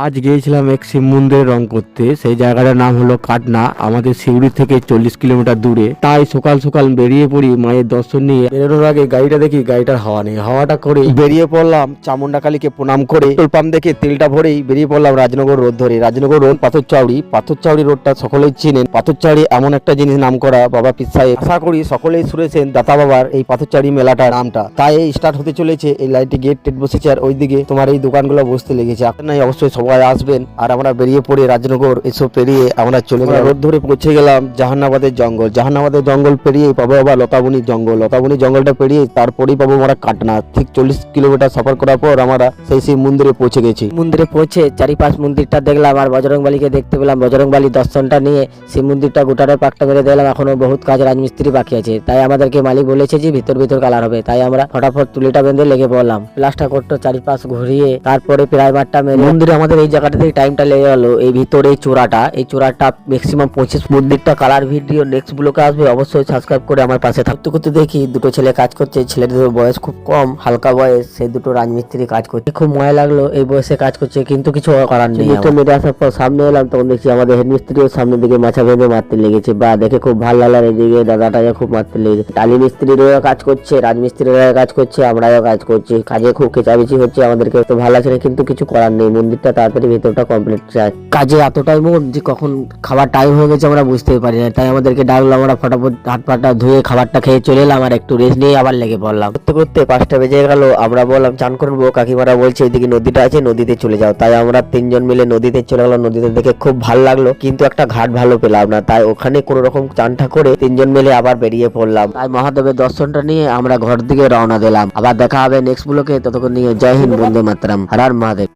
আজ গিয়েছিলাম এক শিব মন্দিরে রং করতে। সেই জায়গাটার নাম হলো কাটনা, আমাদের সিউড়ি থেকে 40 কিলোমিটার দূরে। তাই সকাল সকাল বেরিয়ে পড়ি মায়ের দর্শন নিয়ে। বেরোনোর আগে গাড়িটা দেখি গাড়িটার হাওয়া নেই, হাওয়াটা করে বেরিয়ে পড়লাম চামুন্ডা কালীকে প্রণাম করে। পেট্রোল পাম্প দেখে তেলটা ভরেই বেরিয়ে পড়লাম রাজনগর রোড ধরে। রাজনগর রোড পাথরচাউড়ি রোডটা সকলেই চিনেন। পাথরচাউড়ি এমন একটা জিনিস নাম করা বাবা পীর সাহেব, আশা করি সকলেই শুনেছেন দাতা বাবার এই পাথরচাউড়ি মেলাটার নামটা। তাই এই স্টার্ট হতে চলেছে, এই লাইটে গেট টেট বসেছে আর ওইদিকে তোমার এই দোকানগুলো বসতে লেগেছে। আপনার অবশ্যই সবাই আসবেন। আর আমরা বেরিয়ে পড়ে রাজনগর এসব পেরিয়ে আমরা চলে গেলাম রোড ধরে পৌঁছে গেলাম জাহানাবাদের জঙ্গল। জাহানাবাদের জঙ্গল পেরিয়ে পাবো আবার লতাবনী জঙ্গল। লতাবনী জঙ্গলটা পেরিয়ে তারপরেই পাবো আমরা কাটনা। ঠিক 40 কিলোমিটার সফর করার পর আমরা সেই শিব মন্দিরে পৌঁছে গেছি। মন্দিরে পৌঁছে চারিপাশ মন্দিরটা দেখলাম আর বজরংবলীকে দেখতে পেলাম। বজরংবলী দর্শনটা নিয়ে শিব মন্দিরটা গোটারের পাকটা মেরে দেখলাম এখনো বহুত কাজ রাজমিস্ত্রি বাকি আছে। তাই আমাদেরকে মালিক বলেছে যে ভিতর কালার হবে। তাই আমরা ফটাফট তুলিটা বেঁধে লেগে পড়লাম। প্লাস্টার করতে চারিপাশ ঘুরিয়ে তারপরে প্রাইমারটা মেরে মন্দিরে আমাদের এই জায়গাটাতে টাইমটা লেগে গেল। এই ভিতরে এই চূড়াটা ম্যাক্সিমাম 25 মন্দিরটা কালার ভিডিও নেক্সট ব্লকে আসবে। অবশ্যই সাবস্ক্রাইব করে আমার পাশে থাকতে করতে দেখি দুটো ছেলে কাজ করছে। ছেলেদের বয়স খুব কম, হালকা বয়স। সেই দুটো রাজমিস্ত্রি কাজ করছে। খুব মজা লাগলো এই বয়সে কাজ করছে, কিন্তু কিছু করার নেই। মেরে আসার পর সামনে এলাম, তখন দেখছি আমাদের হেডমিস্ত্রিও সামনের দিকে মাছা বেঁধে মারতে লেগেছে। বা দেখে খুব ভালো লাগলো। এদিকে দাদাটা খুব মারতে লেগেছে। টালি মিস্ত্রিরাও কাজ করছে, রাজমিস্ত্রিরা কাজ করছে, আমরাও কাজ করছি। কাজে খুব খেচাবেচি হচ্ছে, আমাদেরকে তো ভালো আছে না, কিন্তু কিছু করার নেই। মন্দিরটা তাড়াতাড়ি ভেতরটা কমপ্লিট চাই। কাজে এতটাই মন যে কখন খাবার টাইম হয়ে গেছে আমরা বুঝতেই পারি না। তাই আমাদেরকে ডাকলো, আমরা ফটাফট হাত পাটা ধুয়ে খাবারটা খেয়ে চলে এলাম আর একটু রেস্ট নিয়ে আবার লেগে পড়লাম। করতে করতে 5টা বেজে গেল। আমরা বললাম চান করবো, কাকিমারা বলছে ওইদিকে নদীটা আছে, নদীতে চলে যাও। তাই আমরা 3জন মিলে নদীতে চলে গেলাম। নদীতে দেখে খুব ভালো লাগলো, কিন্তু একটা ঘাট ভালো পেলাম না। তাই ওখানে কোনো রকম চানটা করে 3জন মিলে আবার বেরিয়ে পড়লাম। তাই মহাদেবের দর্শনটা নিয়ে আমরা ঘর দিকে রওনা দিলাম। আবার দেখা হবে নেক্সট ব্লকে। ততক্ষণ নিয়ে জয় হিন্দ, বন্দে মাতরম, হর হর মহাদেব।